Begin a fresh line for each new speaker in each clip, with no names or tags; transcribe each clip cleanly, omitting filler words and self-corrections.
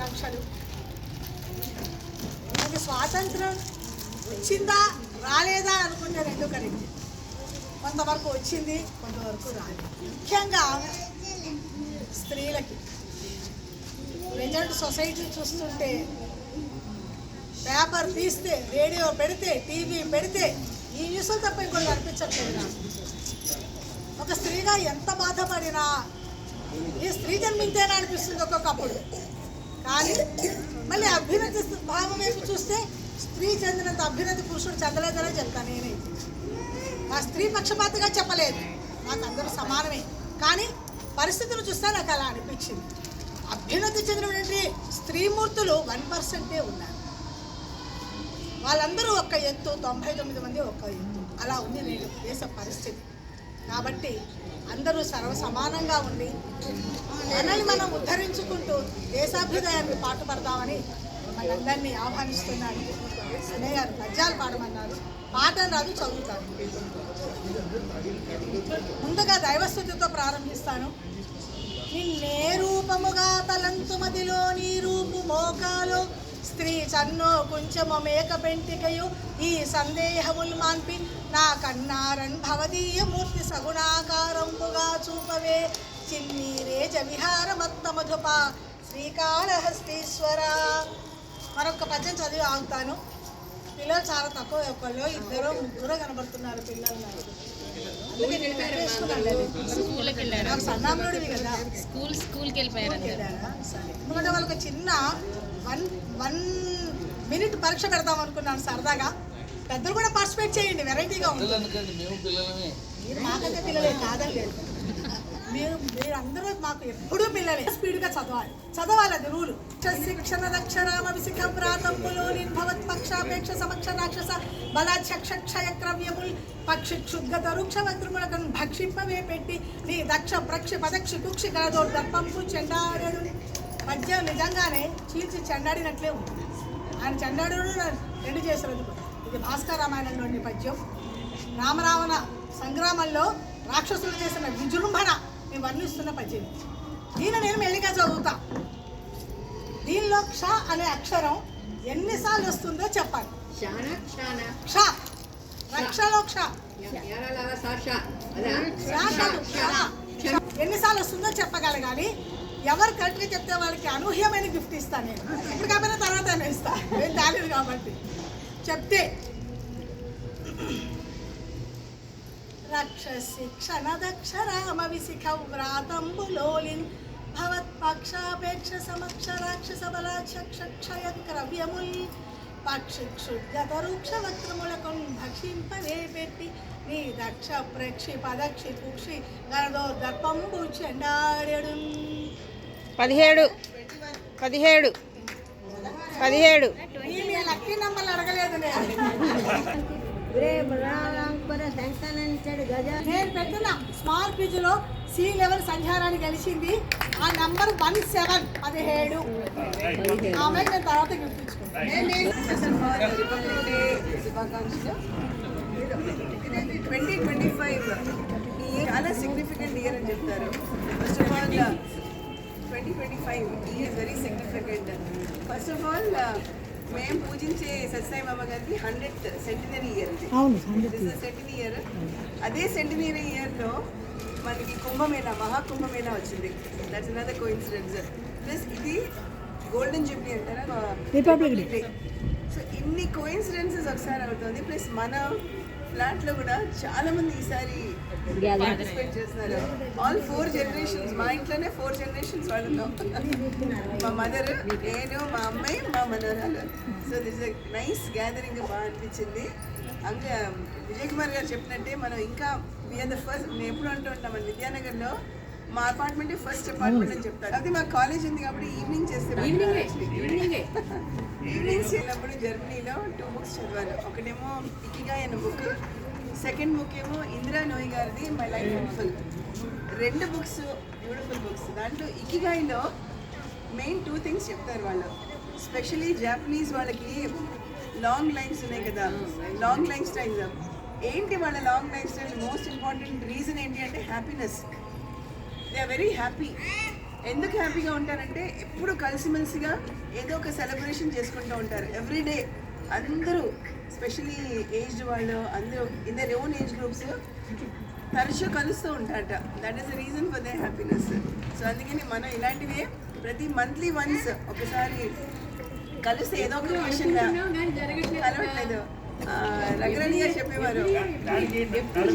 శుభాకాంక్షలు. మనకి స్వాతంత్రం వచ్చిందా రాలేదా అనుకుంటే రెండు కలిగింది. కొంతవరకు వచ్చింది, కొంతవరకు రాలేదు. ముఖ్యంగా స్త్రీలకి ప్రజెంట్ సొసైటీ చూస్తుంటే పేపర్ తీస్తే, రేడియో పెడితే, టీవీ పెడితే ఈ న్యూస్లు తప్ప ఇంకోటి కనిపించట్లేదు నాకు. ఒక స్త్రీగా ఎంత బాధపడినా ఈ స్త్రీ జన్మింతేనే అనిపిస్తుంది ఒక్కొక్కప్పుడు. కానీ మళ్ళీ అభ్యున్నతి భావం వైపు చూస్తే స్త్రీ చెందినంత అభ్యున్నతి పురుషుడు చెందలేదనే చెప్తాను నేనైతే. ఆ స్త్రీ పక్షపాతగా చెప్పలేదు, నాకు అందరూ సమానమే. కానీ పరిస్థితులు చూస్తే నాకు అలా అనిపించింది. అభ్యున్నతి చెందినటువంటి స్త్రీమూర్తులు 1% ఉన్నారు. వాళ్ళందరూ ఒక్క ఎత్తు, 99 మంది ఒక్క ఎత్తు. అలా ఉంది నేడు దేశ పరిస్థితి. కాబట్టి అందరూ సమానంగా ఉండి మనల్ని మనం ఉద్ధరించుకుంటూ దేశాభ్యుదయాన్ని పాటుపడదామని మనందరినీ ఆహ్వానిస్తున్నాను. అన్నయ్య గారు పద్యాలు పాడమన్నారు, పాట రాదు, చదువుతాను. ముందుగా దైవస్థుతితో ప్రారంభిస్తాను. నిన్నే రూపముగా తలంతు మదిలో నీ రూపు మోకాలో స్త్రీ చన్నో కొంచెము మేక పెంటికయు ఈ సందేహముల్ మాన్పి నా కన్నారన్ భవదీయ మూర్తి సగుణాకారంబుగా చూపవే చిన్ని రేజ విహార మత్త మధుప శ్రీకాళహస్తీశ్వర. మరొక పద్యం చదివి ఆగుతాను. పిల్లలు చాలా తక్కువ, ఒకళ్ళు ఇద్దరు ముగ్గురు కనబడుతున్నారు పిల్లలు. నాకు సన్నాముడివి కదా,
స్కూల్కి వెళ్ళిపోయారా?
సరే, ఎందుకంటే వాళ్ళకి చిన్న వన్ మినిట్ పరీక్ష పెడతాం అనుకున్నాను సరదాగా. పెద్దలు కూడా పార్టిసిపేట్ చేయండి, వెరైటీగా ఉంటుంది. మీరు మాకైతే పిల్లలే కాదండి, మీరందరూ మాకు ఎప్పుడూ పిల్లలే. స్పీడ్గా చదవాలి అది రూలు. శిక్షణ దక్షరామ విశిఖం ప్రాతంబులో నిర్భవత్ పక్షాపేక్ష సమక్ష రాక్షస బలాక్షయ క్రవ్యముల్ పక్షి క్షుద్గత వృక్షవృములకను భక్షింపవే పెట్టి నీ దక్ష ప్రక్షి పదక్షి కుక్షి గలదో దర్పంపు చెండాడు. పద్యం నిజంగానే చీల్చి చెండాడినట్లే ఉంటుంది. ఆయన చెండాడు రెండు చేసినది. ఇది భాస్కర రామాయణంలోని పద్యం. రామరావణ సంగ్రామంలో రాక్షసులు చేసిన విజృంభణ నేను వర్ణిస్తున్న పద్యం. దీన్ని నేను మెల్లిగా చదువుతా. దీనిలో క్ష అనే అక్షరం ఎన్నిసార్లు వస్తుందో చెప్పాలి. క్ష, రక్షలో క్ష ఎన్నిసార్లు వస్తుందో చెప్పగలగాలి. ఎవరు కరెక్ట్గా చెప్తే వాళ్ళకి అనూహ్యమైన గిఫ్ట్ ఇస్తాను నేను. ఇప్పుడు కాకపోయినా తర్వాత ఇస్తా, ఏం దాలేదు కాబట్టి. చెప్తే రక్షసి క్షణదక్షరామ విశిఖౌ వ్రాతంబులోలిన్ భవత్పక్షాపేక్ష సమక్ష రాక్షస బలాక్షయ క్రవ్యముల్ పక్షి క్షుద్గత వృక్ష వక్రములకు భక్షింపవే పెట్టి నీ దక్ష ప్రేక్షి పదక్షి కుక్షి గరదో దర్పంబు చెండాడెడు.
17
లక్కీ నంబర్లు అడగలేదు నేను పెట్టిన స్మాల్ క్విజ్లో సి లెవెల్ సంధ్యారాన్ని గెలిచింది. ఆ నంబర్ 17. ఆమె నేను తర్వాత గుర్తించుకుంటాను.
2025 చాలా సిగ్నిఫికెంట్ ఇయర్ అని చెప్తారు. First of all 2025 is very significant. First of all మేము పూజించే సత్యసాయి బాబా గారికి 100th centenary year. Centenary year. అదే సెంటినరీ ఇయర్లో మనకి కుంభమేళా, మహాకుంభమేళా వచ్చింది. That's another coincidence. ప్లస్ ఇది గోల్డెన్ జూబ్లీ అంటారా, రిపబ్లిక్ డే. సో ఇన్ని కోఇన్సిడెన్సెస్ ఒకసారి అవుతుంది. ప్లస్ మన ఫ్లాట్లో కూడా చాలా మంది ఈసారి పార్టిసిపేట్ చేస్తున్నారు. All 4 generations. మా ఇంట్లోనే 4 generations వాళ్ళు ఉన్నాం. మా మదర్, నేను, మా అమ్మాయి, మా మనవరాలు. So this a nice gathering. బాగా అనిపించింది. ఇంకా విజయ్ కుమార్ గారు చెప్పినట్టే మనం ఇంకా వీఆర్ ద ఫస్ట్. మేము ఎప్పుడు అంటూ ఉంటాం విద్యానగర్లో మా అపార్ట్మెంటే ఫస్ట్ అపార్ట్మెంట్ అని చెప్తారు. అది మా కాలేజ్ ఉంది కాబట్టి ఈవినింగ్ చేస్తే ఈవినింగ్స్ చేసినప్పుడు జర్మనీలో 2 books చదివాను. ఒకటేమో ఇకిగాయ్ అనే బుక్, సెకండ్ బుక్ ఏమో ఇందిరా నోయ్ గారిది my life in full. 2 books beautiful books. దాంట్లో ఇకిగాయ్లో మెయిన్ 2 things చెప్తారు వాళ్ళు. స్పెషలీ జాపనీస్ వాళ్ళకి లాంగ్ లైఫ్స్ ఉన్నాయి కదా, లాంగ్ లైఫ్ స్టైల్. ఏంటి వాళ్ళ long life style most important reason ఏంటి అంటే happiness. They are very happy. ఎందుకు హ్యాపీగా ఉంటారంటే ఎప్పుడు కలిసిమెలిసిగా ఏదో ఒక సెలబ్రేషన్ చేసుకుంటూ ఉంటారు ఎవ్రీడే. అందరూ స్పెషలీ ఏజ్డ్ వాళ్ళు అందరూ in their own age groups తరచూ కలుస్తూ ఉంటారట. That is the reason for they happiness. So అందుకని మనం ఇలాంటివే ప్రతి మంత్లీ వన్స్ ఒకసారి కలిస్తే ఏదో ఒక విషయం కలవట్లేదు. రఘురాణి గారు చెప్పేవారు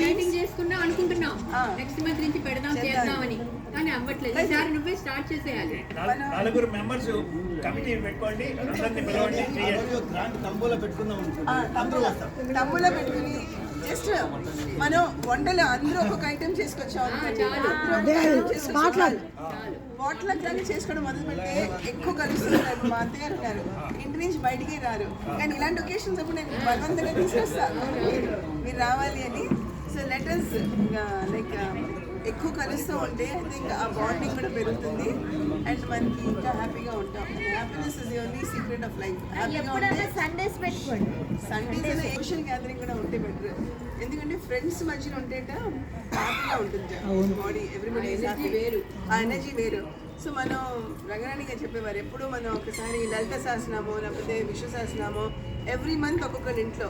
మీటింగ్ చేసుకుందాం అనుకుంటున్నాం, నెక్స్ట్ మంత్ నుంచి పెడదాం చేద్దామని, కానీ అవ్వట్లేదు. ఈసారి నువ్వే స్టార్ట్ చేసేయాలి.
4 మెంబర్స్ కమిటీ పెట్టుకోండి, అందరిని పిలవండి, చేయండి.
తంబూలో పెట్టుకుని జస్ట్ మనం వంటలు అందరూ ఒక్కొక్క ఐటెం చేసుకొచ్చాం వాటిలో కానీ చేసుకోవడం మొదలు పెడితే ఎక్కువ కలుస్తున్నారు. మా అత్తగారు ఉన్నారు, ఇంటి నుంచి బయటికి రారు, కానీ ఇలాంటి ఒకేషన్స్ అప్పుడు నేను బలవంతంగా తీసుకొస్తాను మీరు రావాలి అని. సో లెటర్స్ లైక్ ఎక్కువ కలుస్తూ ఉంటే ఐ థింక్ ఆ బాండింగ్ కూడా పెరుగుతుంది అండ్ మనకి ఇంకా హ్యాపీగా ఉంటాం. Happiness is the only secret of life. హ్యాపీగా ఉంటే
సండేస్ పెట్టుకోండి.
సండేస్ సోషల్ గ్యాదరింగ్ కూడా ఉంటే బెటర్. ఎందుకంటే ఫ్రెండ్స్ మధ్యన ఉంటేట హ్యాపీగా ఉంటుంది బాడీ, ఎవ్రీబడి వేరు, ఆ ఎనర్జీ వేరు. సో మనం రంగరాణి గారు చెప్పేవారు ఎప్పుడు మనం ఒకసారి లలిత సహస్రనామో లేకపోతే విశ్వ సహస్రనామో ఎవ్రీ మంత్ ఒక్కొక్కరి ఇంట్లో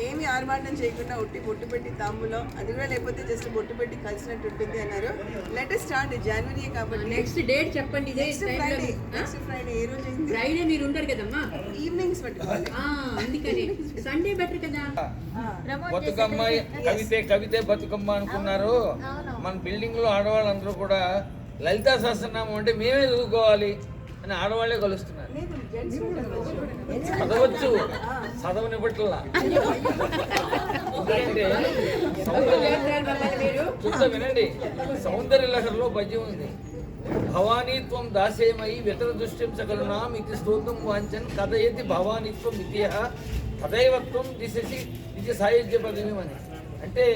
ఏమి ఆర్భాటం చేయకుండా ఒట్టి బొట్టు పెట్టి తాంబూలం, అది కూడా లేకపోతే జస్ట్ బొట్టు పెట్టి కలిసినట్టు ఉంటుంది అన్నారు. లెట్ స్టార్ట్ జనవరి కాబట్టి
నెక్స్ట్ డేట్ చెప్పండి. ఇదే
నెక్స్ట్ ఫ్రైడే ఏ రోజు అయింది?
ఫ్రైడే మీరు ఉంటారు కదమ్మా,
ఈవినింగ్స్ పెట్టుకోవాలి.
అందుకని సండే బెటర్ కదా.
బతుకమ్మ కవితే బతుకమ్మ అనుకున్నారు. మన బిల్డింగ్ లో ఆడవాళ్ళందరూ కూడా లలితా సహస్రనామం అంటే మేమే చదువుకోవాలి అని ఆడవాళ్లే కలుస్తున్నారు. చదవచ్చు, చదవనిపట్లా. ఎందుకంటే చూద్దాం వినండి, సౌందర్య లహరిలో పద్యం ఉంది. భవానీత్వం దాసేమయి వితర దృష్ట్యం సకలునాం ఇది స్తోత్రం వాంఛన్ కథయతి భవానీత్వం ఇతిహ తదైవత్వం దిశసి ఇది సాయుధ్య పదవి అని. అంటే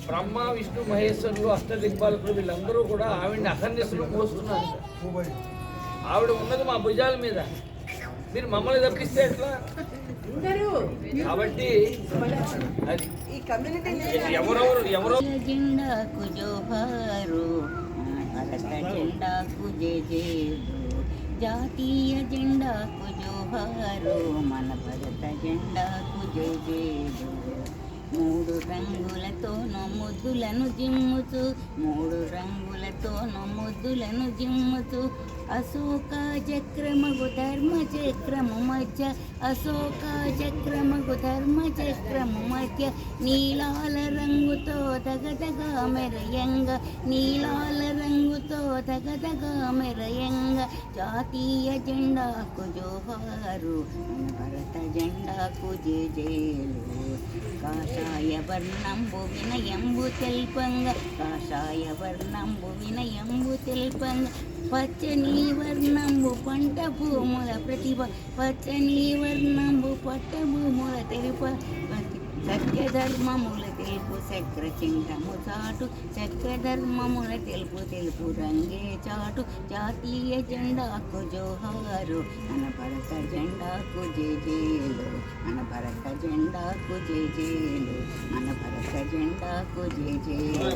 బ్రహ్మ విష్ణు మహేశ్వరులు అష్టదిక్పాలకులు వీళ్ళందరూ కూడా ఆవిడని అహర్నిశలు మోస్తున్నారు. ఆవిడ ఉన్నది మా భుజాల మీద, మీరు మమ్మల్ని తప్పిస్తే ఎట్లా? కాబట్టి అది
ఈ కమ్యూనిటీ
ఎవరో
జెండాకు జోహారు, భారత జెండాకు జేజేలు, జాతీయ జెండాకు జోహారు, మన భారత జెండాకు జేజేలు. 3 రంగులతోనూ ముద్దులను జిమ్ముతూ, 3 రంగులతోనూ ముద్దులను జిమ్ముతూ, అశోక చక్రమగు ధర్మ చక్రము మధ్య, అశోక చక్రమగు ధర్మ చక్రము మధ్య, నీలాల రంగుతో దగదగా మెరయంగ, నీలాల రంగుతో దగదగా మెరయంగ, జాతీయ జెండాకు జోహారు, మన భారత జెండాకు జేజేలు. కాషాయ వర్ణంబు వినయంబు తెల్పంగ, కాషాయ వర్ణంబు వినయంబు తెల్పంగ, పచ్చని వర్ణంబు పంట భూముల ప్రతిభ, పచ్చని వర్ణంబు పట్ట భూముల తెలుప, సత్యధర్మముల తెలుపు చక్ర చింతము చాటు, చక్రధర్మముల తెలుపు రంగే చాటు, జాతీయ జెండాకు జోహారు, మన భారత జెండాకు జేజేలు, మన భారత జెండాకు జేజేలు, మన భారత జెండాకు జేజేలు.